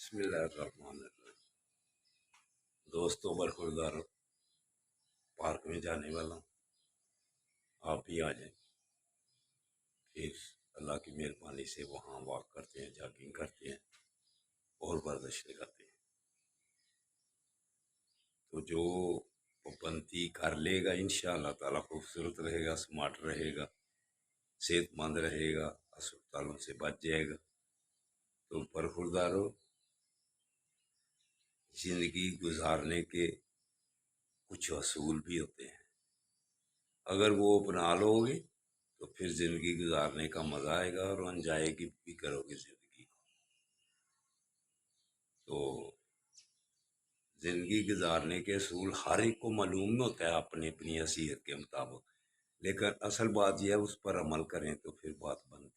بسم اللہ الرحمن الرحیم۔ دوستوں برخورداروں، پارک میں جانے والا ہوں، آپ بھی آ جائیں۔ پھر اللہ کی مہربانی سے وہاں واک کرتے ہیں، جاگنگ کرتے ہیں اور ورزش کرتے ہیں۔ تو جو پابندی کر لے گا انشاءاللہ تعالیٰ خوبصورت رہے گا، سمارٹ رہے گا، صحت مند رہے گا، اسپتالوں سے بچ جائے گا۔ تو برخورداروں، زندگی گزارنے کے کچھ اصول بھی ہوتے ہیں، اگر وہ اپنا لو گے تو پھر زندگی گزارنے کا مزہ آئے گا اور انجوائے بھی کرو گے زندگی کو۔ تو زندگی گزارنے کے اصول ہر ایک کو معلوم ہوتا ہے اپنی اپنی حیثیت کے مطابق، لیکن اصل بات یہ ہے اس پر عمل کریں تو پھر بات بنتی۔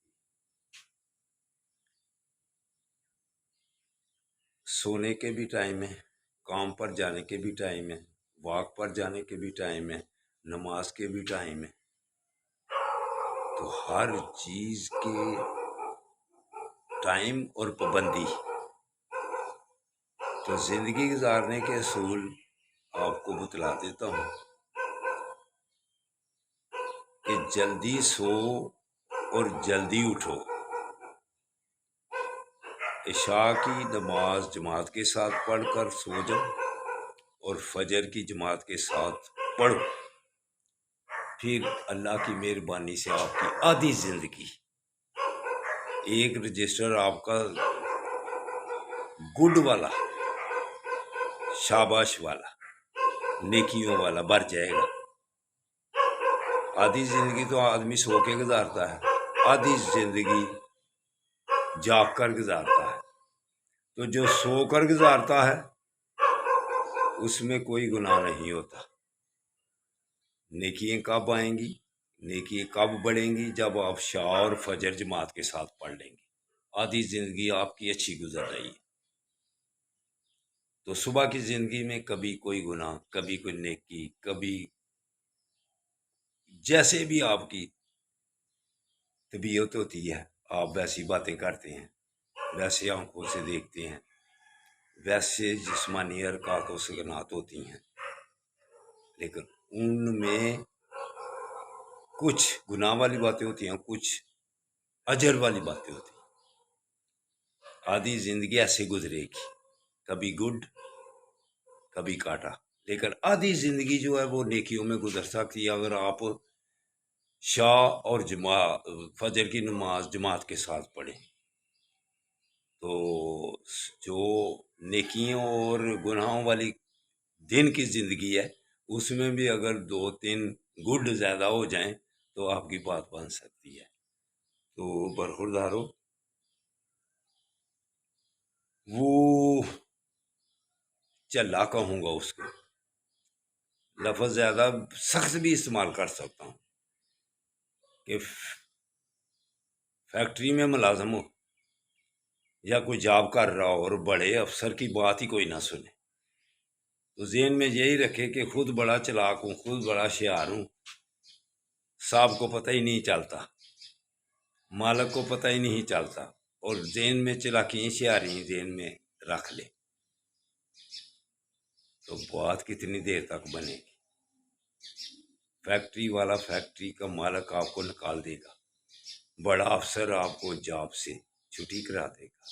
سونے کے بھی ٹائم ہے، کام پر جانے کے بھی ٹائم ہے، واک پر جانے کے بھی ٹائم ہے، نماز کے بھی ٹائم ہے۔ تو ہر چیز کے ٹائم اور پابندی۔ تو زندگی گزارنے کے اصول آپ کو بتلا دیتا ہوں کہ جلدی سو اور جلدی اٹھو، عشاء کی نماز جماعت کے ساتھ پڑھ کر سو جاؤ اور فجر کی جماعت کے ساتھ پڑھو۔ پھر اللہ کی مہربانی سے آپ کی آدھی زندگی، ایک رجسٹر آپ کا گڈ والا، شاباش والا، نیکیوں والا بھر جائے گا۔ آدھی زندگی تو آدمی سو کے گزارتا ہے، آدھی زندگی جاگ کر گزارتا ہے۔ تو جو سو کر گزارتا ہے اس میں کوئی گناہ نہیں ہوتا۔ نیکیاں کب آئیں گی، نیکیاں کب بڑھیں گی؟ جب آپ عشاء اور فجر جماعت کے ساتھ پڑھ لیں گے، آدھی زندگی آپ کی اچھی گزر رہی ہے۔ تو صبح کی زندگی میں کبھی کوئی گناہ، کبھی کوئی نیکی، کبھی جیسے بھی آپ کی طبیعت ہوتی ہے آپ ویسی باتیں کرتے ہیں، ویسے آنکھوں سے دیکھتے ہیں، ویسے جسمانی حرکاتوں سے گناہت ہوتی ہیں، لیکن ان میں کچھ گناہ والی باتیں ہوتی ہیں، کچھ اجر والی باتیں ہوتی ہیں۔ آدھی زندگی ایسے گزرے گی، کبھی گڈ کبھی کاٹا، لیکن آدھی زندگی جو ہے وہ نیکیوں میں گزر سکتی ہے اگر آپ عشاء اور فجر کی نماز جماعت کے ساتھ پڑھیں۔ تو جو نیکیوں اور گناہوں والی دن کی زندگی ہے اس میں بھی اگر 2-3 گڈ زیادہ ہو جائیں تو آپ کی بات بن سکتی ہے۔ تو برخورداروں، وہ چلا کہوں گا اس کو، لفظ زیادہ سخت بھی استعمال کر سکتا ہوں کہ فیکٹری میں ملازم ہو یا کوئی جاب کر رہا ہو اور بڑے افسر کی بات ہی کوئی نہ سنے، تو ذہن میں یہی رکھے کہ خود بڑا چلاک ہوں، خود بڑا ہوشیار ہوں، صاحب کو پتہ ہی نہیں چلتا، مالک کو پتہ ہی نہیں چلتا، اور ذہن میں چلاکی ہوشیاری ذہن میں رکھ لے تو بات کتنی دیر تک بنے گی؟ فیکٹری والا، فیکٹری کا مالک آپ کو نکال دے گا، بڑا افسر آپ کو جاب سے چھٹی کرا دے گا،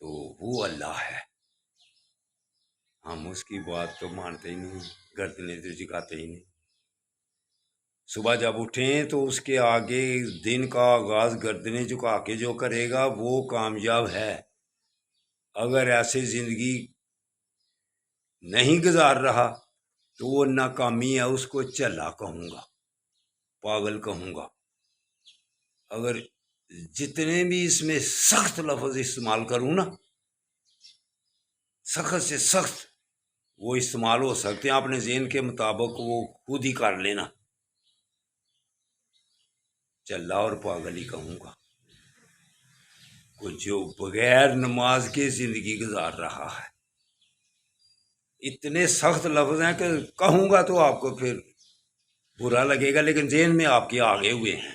تو وہ اللہ ہے، ہم اس کی بات تو مانتے ہی نہیں، گردنیں تو جھکاتے ہی نہیں۔ صبح جب اٹھیں تو اس کے آگے دن کا آغاز گردنیں جھکا کے جو کرے گا وہ کامیاب ہے۔ اگر ایسے زندگی نہیں گزار رہا تو وہ ناکامی ہے، اس کو چلا کہوں گا، پاگل کہوں گا۔ اگر جتنے بھی اس میں سخت لفظ استعمال کروں نا، سخت سے سخت وہ استعمال ہو سکتے ہیں، اپنے ذہن کے مطابق وہ خود ہی کر لینا، چلا اور پاگل ہی کہوں گا۔ جو بغیر نماز کے زندگی گزار رہا ہے، اتنے سخت لفظ ہیں کہ کہوں گا تو آپ کو پھر برا لگے گا، لیکن ذہن میں آپ کے آگے ہوئے ہیں۔